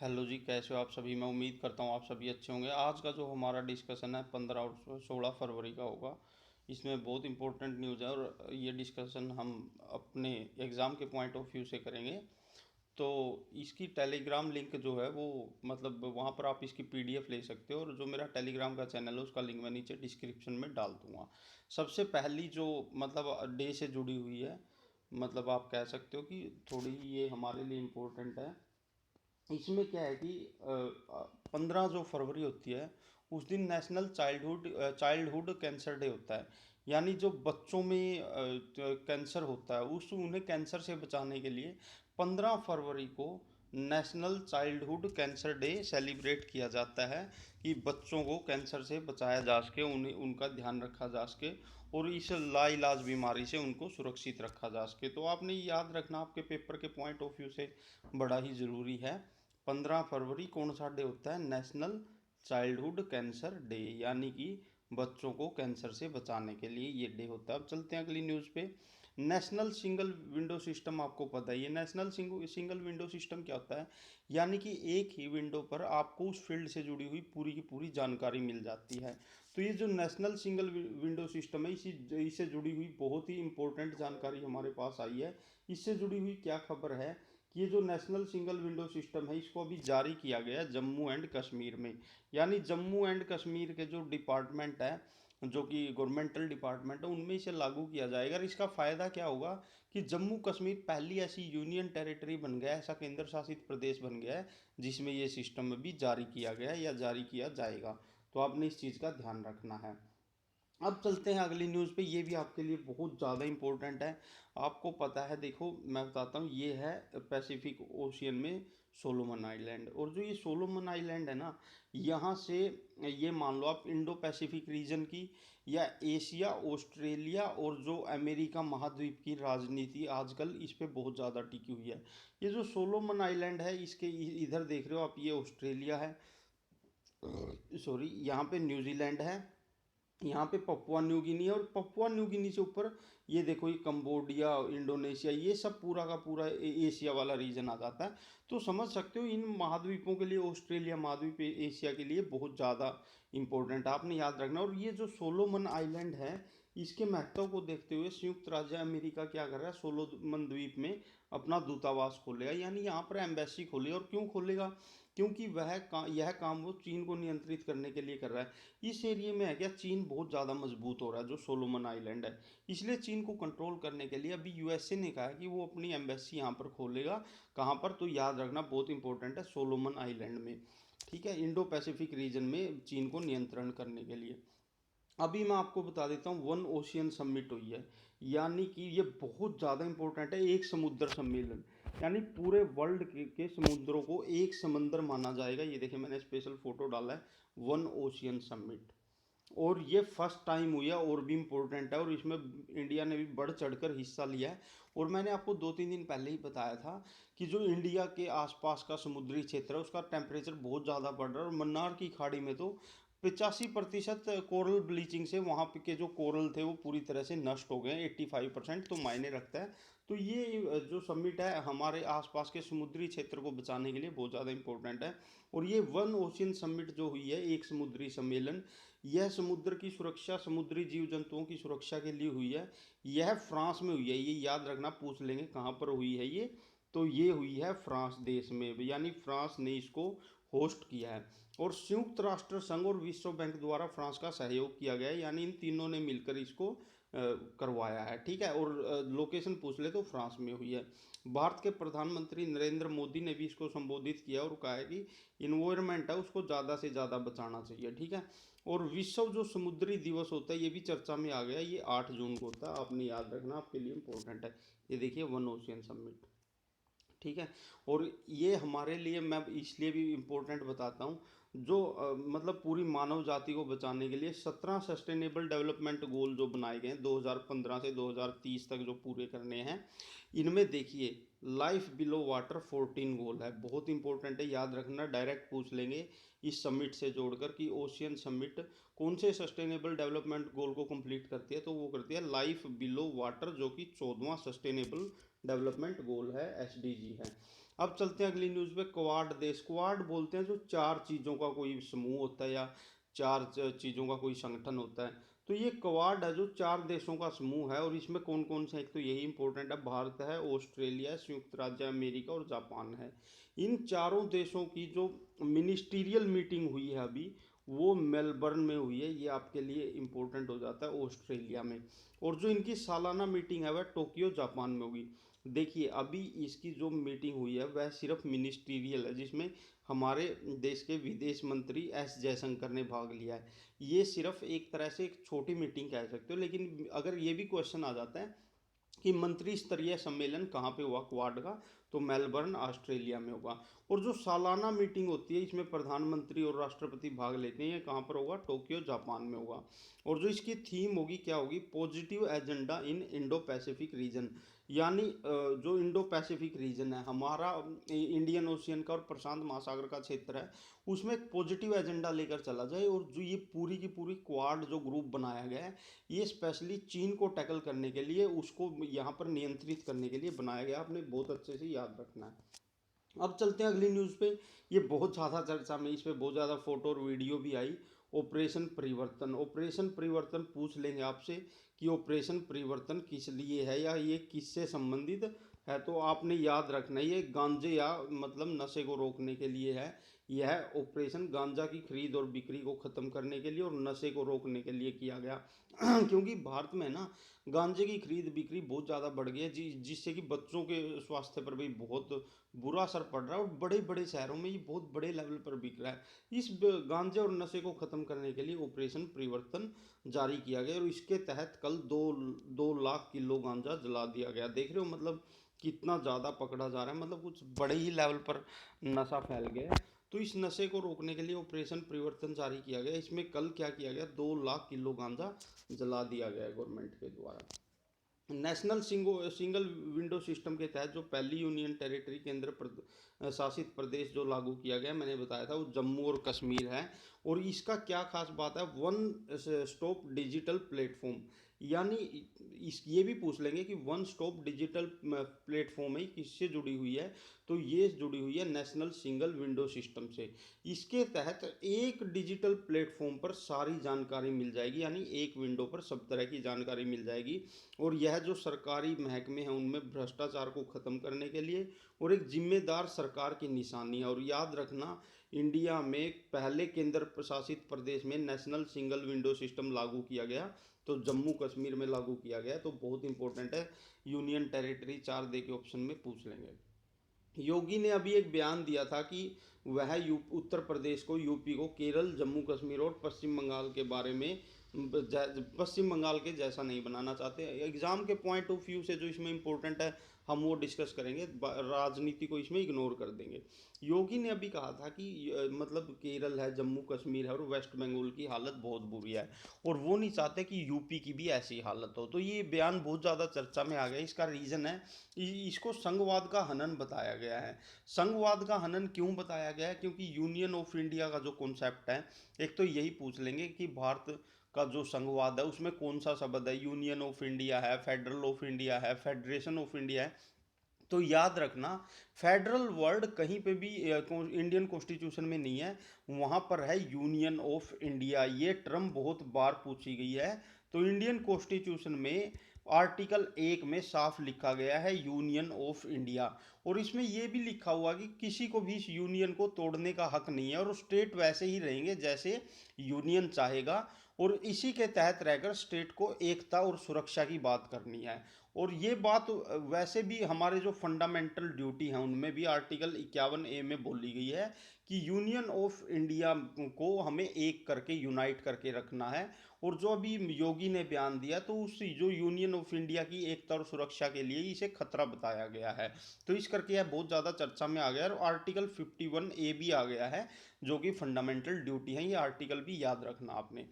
Hello जी, कैसे हो आप सभी। मैं उम्मीद करता हूँ आप सभी अच्छे होंगे। आज का जो हमारा डिस्कशन है 15 और 16 फरवरी का होगा। इसमें बहुत इंपॉर्टेंट न्यूज़ है और ये डिस्कशन हम अपने एग्ज़ाम के पॉइंट ऑफ व्यू से करेंगे। तो इसकी टेलीग्राम लिंक जो है वो मतलब वहाँ पर आप इसकी पीडीएफ ले सकते हो, और जो मेरा टेलीग्राम का चैनल है उसका लिंक मैं नीचे डिस्क्रिप्शन में डाल दूँगा। सबसे पहली जो मतलब डे से जुड़ी हुई है, मतलब आप कह सकते हो कि थोड़ी ये हमारे लिए इम्पोर्टेंट है। इसमें क्या है कि 15 जो फरवरी होती है उस दिन नेशनल चाइल्डहुड कैंसर डे होता है। यानी जो बच्चों में कैंसर होता है उस उन्हें कैंसर से बचाने के लिए 15 फरवरी को national childhood cancer day celebrate किया जाता है, कि बच्चों को कैंसर से बचाया जा सके, उन्हें उनका ध्यान रखा जा सके और इस लाइलाज बीमारी से उनको सुरक्षित रखा जा सके। तो आपने याद रखना, आपके पेपर के पॉइंट ऑफ व्यू से बड़ा ही ज़रूरी है। 15 फरवरी कौन सा डे होता है? नेशनल चाइल्डहुड कैंसर डे, यानी कि बच्चों को कैंसर से बचाने के लिए ये डे होता है। अब चलते हैं अगली न्यूज़ पे। नेशनल सिंगल विंडो सिस्टम आपको पता ही है। नेशनल सिंगल विंडो सिस्टम क्या होता है? यानी कि एक ही विंडो पर आपको उस फील्ड से जुड़ी हुई पूरी की पूरी जानकारी मिल जाती है। तो ये जो नेशनल सिंगल विंडो सिस्टम है, इसी इससे जुड़ी हुई बहुत ही इंपॉर्टेंट जानकारी हमारे पास आई है। इससे जुड़ी हुई क्या खबर है कि ये जो नेशनल सिंगल विंडो सिस्टम है इसको अभी जारी किया गया है जम्मू एंड कश्मीर में। यानी जम्मू एंड कश्मीर के जो डिपार्टमेंट है, जो कि गवर्नमेंटल डिपार्टमेंट है, उनमें इसे लागू किया जाएगा। और इसका फ़ायदा क्या होगा कि जम्मू कश्मीर पहली ऐसी यूनियन टेरिटरी बन गया है, ऐसा केंद्र शासित प्रदेश बन गया है जिसमें ये सिस्टम अभी जारी किया गया है या जारी किया जाएगा। तो आपने इस चीज़ का ध्यान रखना है। अब चलते हैं अगली न्यूज़ पे। ये भी आपके लिए बहुत ज़्यादा इम्पोर्टेंट है। आपको पता है, देखो मैं बताता हूँ, ये है पैसिफिक ओशियन में सोलोमन आइलैंड। और जो ये सोलोमन आइलैंड है ना, यहाँ से ये मान लो आप इंडो पैसिफिक रीजन की या एशिया, ऑस्ट्रेलिया और जो अमेरिका महाद्वीप की राजनीति आजकल इस पे बहुत ज़्यादा टिकी हुई है। ये जो सोलोमन आइलैंड है, इसके इधर देख रहे हो आप, ये ऑस्ट्रेलिया है, सॉरी यहाँ पे न्यूजीलैंड है, यहाँ पे पपुआ न्यू गिनी है, और पपुआ न्यू गिनी से ऊपर ये देखो ये कंबोडिया, इंडोनेशिया, ये सब पूरा का पूरा एशिया वाला रीजन आ जाता है। तो समझ सकते हो इन महाद्वीपों के लिए ऑस्ट्रेलिया महाद्वीप एशिया के लिए बहुत ज़्यादा इंपॉर्टेंट है, आपने याद रखना। और ये जो सोलोमन आइलैंड है, इसके महत्व को देखते हुए संयुक्त राज्य अमेरिका क्या कर रहा है, सोलोमन द्वीप में अपना दूतावास खोलेगा, यानी यहाँ पर एम्बेसी खोलेगा। और क्यों खोलेगा? क्योंकि यह काम वो चीन को नियंत्रित करने के लिए कर रहा है। इस एरिया में है क्या, चीन बहुत ज़्यादा मजबूत हो रहा है, जो सोलोमन आइलैंड है। इसलिए चीन को कंट्रोल करने के लिए अभी यूएसए ने कहा है कि वो अपनी एम्बेसी यहाँ पर खोलेगा। कहाँ पर? तो याद रखना, बहुत इंपॉर्टेंट है, सोलोमन आइलैंड में। ठीक है, इंडो पैसिफिक रीजन में चीन को नियंत्रण करने के लिए। अभी मैं आपको बता देता हूँ, वन ओशियन समिट हुई है, यानी कि ये बहुत ज़्यादा इंपॉर्टेंट है, एक समुद्र सम्मेलन। यानी पूरे वर्ल्ड के समुद्रों को एक समंदर माना जाएगा। ये देखिए मैंने स्पेशल फोटो डाला है, वन ओशियन समिट। और ये फर्स्ट टाइम हुई है और भी इम्पोर्टेंट है, और इसमें इंडिया ने भी बढ़ चढ़कर हिस्सा लिया है। और मैंने आपको 2-3 दिन पहले ही बताया था कि जो इंडिया के आसपास का समुद्री क्षेत्र है उसका टेम्परेचर बहुत ज़्यादा बढ़ रहा है, और मन्नार की खाड़ी में तो 85% कोरल ब्लीचिंग से वहाँ पे के जो कोरल थे वो पूरी तरह से नष्ट हो गए हैं। 85% तो मायने रखता है। तो ये जो समिट है हमारे आसपास के समुद्री क्षेत्र को बचाने के लिए बहुत ज़्यादा इंपॉर्टेंट है। और ये वन ओशियन समिट जो हुई है, एक समुद्री सम्मेलन, यह समुद्र की सुरक्षा, समुद्री जीव जंतुओं की सुरक्षा के लिए हुई है। यह फ्रांस में हुई है, ये याद रखना, पूछ लेंगे कहाँ पर हुई है ये। तो ये हुई है फ्रांस देश में, यानी फ्रांस ने इसको होस्ट किया है। और संयुक्त राष्ट्र संघ और विश्व बैंक द्वारा फ्रांस का सहयोग किया गया है, यानी इन तीनों ने मिलकर इसको करवाया है। ठीक है, और लोकेशन पूछ ले तो फ्रांस में हुई है। भारत के प्रधानमंत्री नरेंद्र मोदी ने भी इसको संबोधित किया और कहा है कि इन्वायरमेंट है उसको ज़्यादा से ज़्यादा बचाना चाहिए। ठीक है, और विश्व जो समुद्री दिवस होता है ये भी चर्चा में आ गया, ये 8 जून को होता है, आपने याद रखना, आपके लिए इम्पोर्टेंट है। ये देखिए वन ओशियन समिट। ठीक है, और ये हमारे लिए मैं इसलिए भी इम्पोर्टेंट बताता हूँ, जो मतलब पूरी मानव जाति को बचाने के लिए 17 सस्टेनेबल डेवलपमेंट गोल जो बनाए गए हैं 2015 से 2030 तक जो पूरे करने हैं, इनमें देखिए लाइफ बिलो वाटर 14 गोल है, बहुत इंपॉर्टेंट है, याद रखना। डायरेक्ट पूछ लेंगे इस समिट से जोड़कर कि ओशियन समिट कौन से सस्टेनेबल डेवलपमेंट गोल को कंप्लीट करती है, तो वो करती है लाइफ बिलो वाटर, जो कि 14वां सस्टेनेबल डेवलपमेंट गोल है, एसडीजी है। अब चलते हैं अगली न्यूज़ पे। क्वाड देश, क्वाड बोलते हैं जो चार चीज़ों का कोई समूह होता है या चार चीज़ों का कोई संगठन होता है। तो ये क्वाड है जो चार देशों का समूह है, और इसमें कौन कौन से, एक तो यही इंपॉर्टेंट है, भारत है, ऑस्ट्रेलिया है, संयुक्त राज्य अमेरिका और जापान है। इन चारों देशों की जो मिनिस्टीरियल मीटिंग हुई है अभी, वो मेलबर्न में हुई है। ये आपके लिए इम्पोर्टेंट हो जाता है, ऑस्ट्रेलिया में। और जो इनकी सालाना मीटिंग है वह टोक्यो जापान में होगी। देखिए अभी इसकी जो मीटिंग हुई है वह सिर्फ मिनिस्टीरियल है, जिसमें हमारे देश के विदेश मंत्री एस जयशंकर ने भाग लिया है। ये सिर्फ एक तरह से एक छोटी मीटिंग कह सकते हो, लेकिन अगर ये भी क्वेश्चन आ जाता है कि मंत्री स्तरीय सम्मेलन कहाँ पे हुआ क्वाड का, तो मेलबर्न ऑस्ट्रेलिया में होगा। और जो सालाना मीटिंग होती है इसमें प्रधानमंत्री और राष्ट्रपति भाग लेते हैं, ये कहाँ पर होगा, टोक्यो जापान में होगा। और जो इसकी थीम होगी क्या होगी, पॉजिटिव एजेंडा इन इंडो पैसिफिक रीजन। यानी जो इंडो पैसिफिक रीजन है हमारा, इंडियन ओशियन का और प्रशांत महासागर का क्षेत्र है, उसमें एक पॉजिटिव एजेंडा लेकर चला जाए। और जो ये पूरी की पूरी क्वाड जो ग्रुप बनाया गया है, ये स्पेशली चीन को टैकल करने के लिए, उसको यहाँ पर नियंत्रित करने के लिए बनाया गया। आपने बहुत अच्छे से याद रखना है। अब चलते हैं अगली न्यूज़ पे। ये बहुत ज़्यादा चर्चा में, इस पे बहुत ज़्यादा फोटो और वीडियो भी आई। ऑपरेशन परिवर्तन, ऑपरेशन परिवर्तन पूछ लेंगे आपसे कि ऑपरेशन परिवर्तन किस लिए है या ये किससे संबंधित है। तो आपने याद रखना है, ये गांजे या मतलब नशे को रोकने के लिए है। यह ऑपरेशन गांजा की खरीद और बिक्री को ख़त्म करने के लिए और नशे को रोकने के लिए किया गया। क्योंकि भारत में ना गांजे की खरीद बिक्री बहुत ज़्यादा बढ़ गई है, जिससे कि बच्चों के स्वास्थ्य पर भी बहुत बुरा असर पड़ रहा है, और बड़े बड़े शहरों में ये बहुत बड़े लेवल पर बिक रहा है। इस गांजे और नशे को ख़त्म करने के लिए ऑपरेशन परिवर्तन जारी किया गया, और इसके तहत कल 2 लाख किलो गांजा जला दिया गया। देख रहे हो मतलब कितना ज़्यादा पकड़ा जा रहा है, मतलब कुछ बड़े ही लेवल पर नशा फैल गया है। तो इस नशे को रोकने के लिए ऑपरेशन परिवर्तन जारी किया गया। इसमें कल क्या किया गया, 2 लाख किलो गांजा जला दिया गया गवर्नमेंट के द्वारा। नेशनल सिंगल विंडो सिस्टम के तहत जो पहली यूनियन टेरिटरी शासित प्रदेश जो लागू किया गया, मैंने बताया था, वो जम्मू और कश्मीर है। और इसका क्या खास बात है, वन स्टॉप डिजिटल प्लेटफॉर्म। यानी इस ये भी पूछ लेंगे कि वन स्टॉप डिजिटल प्लेटफॉर्म है, किससे जुड़ी हुई है, तो ये जुड़ी हुई है नेशनल सिंगल विंडो सिस्टम से। इसके तहत एक डिजिटल प्लेटफॉर्म पर सारी जानकारी मिल जाएगी, यानी एक विंडो पर सब तरह की जानकारी मिल जाएगी। और यह जो सरकारी महकमे हैं उनमें भ्रष्टाचार को ख़त्म करने के लिए और एक जिम्मेदार सरकार की निशानी है। और याद रखना, इंडिया में पहले केंद्र प्रशासित प्रदेश में नेशनल सिंगल विंडो सिस्टम लागू किया गया, तो जम्मू कश्मीर में लागू किया गया। तो बहुत इंपॉर्टेंट है, यूनियन टेरिटरी 4 के ऑप्शन में पूछ लेंगे। योगी ने अभी एक बयान दिया था कि वह उत्तर प्रदेश को, यूपी को, केरल, जम्मू कश्मीर और पश्चिम बंगाल के बारे में पश्चिम बंगाल के जैसा नहीं बनाना चाहते। एग्जाम के पॉइंट ऑफ व्यू से जो इसमें इंपॉर्टेंट है हम वो डिस्कस करेंगे, राजनीति को इसमें इग्नोर कर देंगे। योगी ने अभी कहा था कि मतलब केरल है, जम्मू कश्मीर है और वेस्ट बंगाल की हालत बहुत बुरी है, और वो नहीं चाहते कि यूपी की भी ऐसी हालत हो। तो ये बयान बहुत ज़्यादा चर्चा में आ गया। इसका रीज़न है, इसको संघवाद का हनन बताया गया है। संघवाद का हनन क्यों बताया गया है, क्योंकि यूनियन ऑफ इंडिया का जो कॉन्सेप्ट है, एक तो यही पूछ लेंगे कि भारत का जो संघवाद है उसमें कौन सा शब्द है, यूनियन ऑफ इंडिया है, फेडरल ऑफ इंडिया है, फेडरेशन ऑफ इंडिया है। तो याद रखना, फेडरल वर्ड कहीं पे भी इंडियन कॉन्स्टिट्यूशन में नहीं है, वहाँ पर है यूनियन ऑफ इंडिया। ये टर्म बहुत बार पूछी गई है। तो इंडियन कॉन्स्टिट्यूशन में आर्टिकल 1 में साफ लिखा गया है यूनियन ऑफ इंडिया, और इसमें यह भी लिखा हुआ कि किसी को भी इस यूनियन को तोड़ने का हक नहीं है, और स्टेट वैसे ही रहेंगे जैसे यूनियन चाहेगा। और इसी के तहत रहकर स्टेट को एकता और सुरक्षा की बात करनी है। और ये बात वैसे भी हमारे जो फंडामेंटल ड्यूटी हैं उनमें भी आर्टिकल 51A में बोली गई है कि यूनियन ऑफ इंडिया को हमें एक करके, यूनाइट करके रखना है। और जो अभी योगी ने बयान दिया, तो उस जो यूनियन ऑफ इंडिया की एकता और सुरक्षा के लिए इसे खतरा बताया गया है। तो इस करके यह बहुत ज़्यादा चर्चा में आ गया है। और आर्टिकल 51A भी आ गया है, जो कि फंडामेंटल ड्यूटी है। ये आर्टिकल भी याद रखना आपने।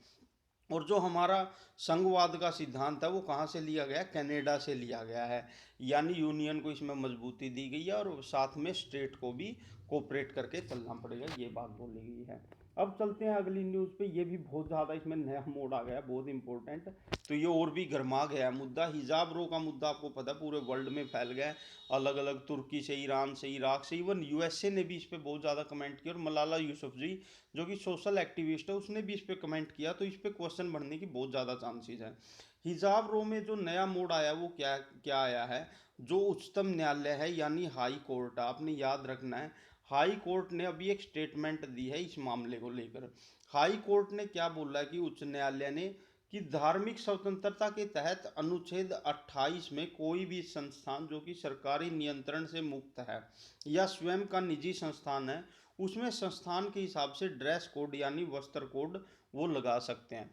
और जो हमारा संघवाद का सिद्धांत है वो कहाँ से लिया गया, कनाडा से लिया गया है। यानी यूनियन को इसमें मजबूती दी गई है, और साथ में स्टेट को भी कोऑपरेट करके चलना पड़ेगा, ये बात बोली गई है। अब चलते हैं अगली न्यूज़ पे। ये भी बहुत ज़्यादा इसमें नया मोड़ आ गया, बहुत इंपॉर्टेंट। तो ये और भी गर्मा गया है मुद्दा। हिजाब रो का मुद्दा आपको पता है पूरे वर्ल्ड में फैल गया है, अलग अलग तुर्की से, ईरान से, इराक से, इवन यूएसए ने भी इस पे बहुत ज़्यादा कमेंट किया। और मलाला यूसुफजई जो कि सोशल एक्टिविस्ट है, उसने भी इस पे कमेंट किया। तो इस पे क्वेश्चन बढ़ने की बहुत ज़्यादा चांसेस है। हिजाब रो में जो नया मोड़ आया वो क्या क्या आया है, जो उच्चतम न्यायालय है यानी हाई कोर्ट, आपने याद रखना है, हाई कोर्ट ने अभी एक स्टेटमेंट दी है इस मामले को लेकर। हाई कोर्ट ने क्या बोला है कि उच्च न्यायालय ने कि धार्मिक स्वतंत्रता के तहत अनुच्छेद 28 में कोई भी संस्थान जो कि सरकारी नियंत्रण से मुक्त है या स्वयं का निजी संस्थान है, उसमें संस्थान के हिसाब से ड्रेस कोड यानी वस्त्र कोड वो लगा सकते हैं।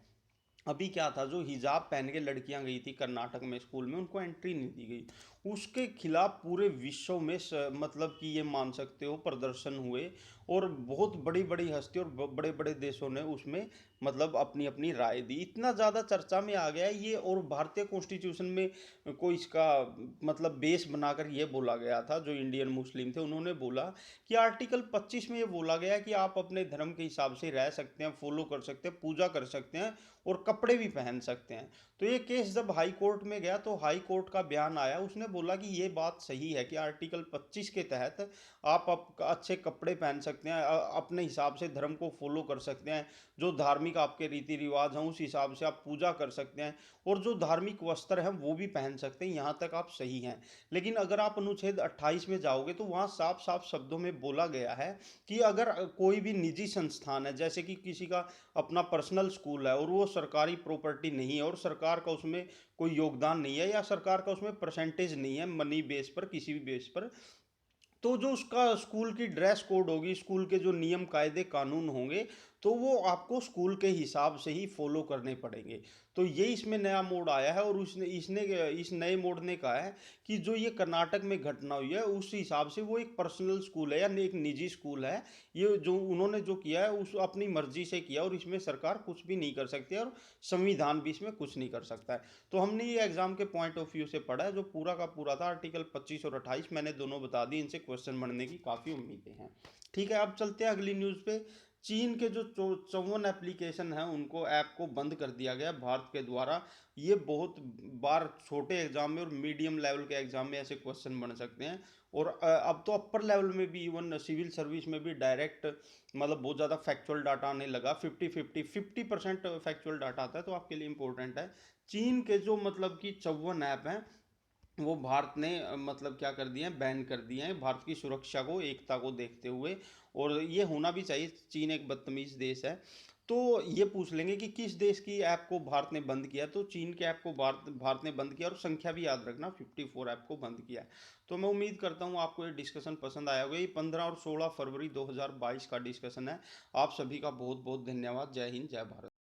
अभी क्या था, जो हिजाब पहन के लड़कियां गई थी कर्नाटक में स्कूल में, उनको एंट्री नहीं दी गई। उसके खिलाफ पूरे विश्व में मतलब कि ये मान सकते हो प्रदर्शन हुए, और बहुत बड़ी बड़ी हस्ती और बड़े बड़े देशों ने उसमें मतलब अपनी अपनी राय दी। इतना ज़्यादा चर्चा में आ गया है ये। और भारतीय कॉन्स्टिट्यूशन में कोई इसका मतलब बेस बनाकर ये बोला गया था, जो इंडियन मुस्लिम थे उन्होंने बोला कि आर्टिकल 25 में ये बोला गया है कि आप अपने धर्म के हिसाब से रह सकते हैं, फॉलो कर सकते हैं, पूजा कर सकते हैं और कपड़े भी पहन सकते हैं। तो ये केस जब हाई कोर्ट में गया तो हाई कोर्ट का बयान आया, उसने बोला कि ये बात सही है कि आर्टिकल 25 के तहत आप अच्छे कपड़े पहन सकते हैं, अपने हिसाब से धर्म को फॉलो कर सकते हैं, जो धार्मिक आपके रीति रिवाज हैं उस हिसाब से आप पूजा कर सकते हैं, और जो धार्मिक वस्त्र हैं वो भी पहन सकते हैं, यहाँ तक आप सही हैं। लेकिन अगर आप अनुच्छेद 28 में जाओगे तो वहाँ साफ साफ शब्दों में बोला गया है कि अगर कोई भी निजी संस्थान है, जैसे कि किसी का अपना पर्सनल स्कूल है और वो सरकारी प्रॉपर्टी नहीं है और सरकार का उसमें कोई योगदान नहीं है या सरकार का उसमें परसेंटेज नहीं है मनी बेस पर, किसी भी बेस पर, तो जो उसका स्कूल की ड्रेस कोड होगी, स्कूल के जो नियम कायदे कानून होंगे, तो वो आपको स्कूल के हिसाब से ही फॉलो करने पड़ेंगे। तो ये इसमें नया मोड़ आया है। और उसने इसने इस नए मोड़ ने कहा है कि जो ये कर्नाटक में घटना हुई है उस हिसाब से वो एक पर्सनल स्कूल है या एक निजी स्कूल है। ये जो उन्होंने जो किया है उस अपनी मर्जी से किया, और इसमें सरकार कुछ भी नहीं कर सकती है और संविधान भी इसमें कुछ नहीं कर सकता है। तो हमने ये एग्जाम के पॉइंट ऑफ व्यू से पढ़ा है, जो पूरा का पूरा था आर्टिकल 25 और 28 मैंने दोनों बता दी, इनसे क्वेश्चन बनने की काफ़ी उम्मीदें हैं। ठीक है, अब चलते हैं अगली न्यूज़ पे। चीन के जो 54 एप्लीकेशन हैं उनको, ऐप को बंद कर दिया गया भारत के द्वारा। ये बहुत बार छोटे एग्जाम में और मीडियम लेवल के एग्जाम में ऐसे क्वेश्चन बन सकते हैं। और अब तो अपर लेवल में भी, इवन सिविल सर्विस में भी डायरेक्ट मतलब बहुत ज़्यादा फैक्चुअल डाटा आने लगा। 50% फैक्चुअल डाटा आता है, तो आपके लिए इंपॉर्टेंट है। चीन के जो मतलब कि 54 ऐप हैं वो भारत ने मतलब क्या कर दिए हैं, बैन कर दिए हैं, भारत की सुरक्षा को, एकता को देखते हुए। और ये होना भी चाहिए, चीन एक बदतमीज देश है। तो ये पूछ लेंगे कि किस देश की ऐप को भारत ने बंद किया, तो चीन के ऐप को भारत ने बंद किया, और संख्या भी याद रखना, 54 ऐप को बंद किया है। तो मैं उम्मीद करता हूँ आपको ये डिस्कशन पसंद आया होगा। ये 15 और 16 फरवरी 2022 का डिस्कशन है। आप सभी का बहुत बहुत धन्यवाद। जय हिंद, जय भारत।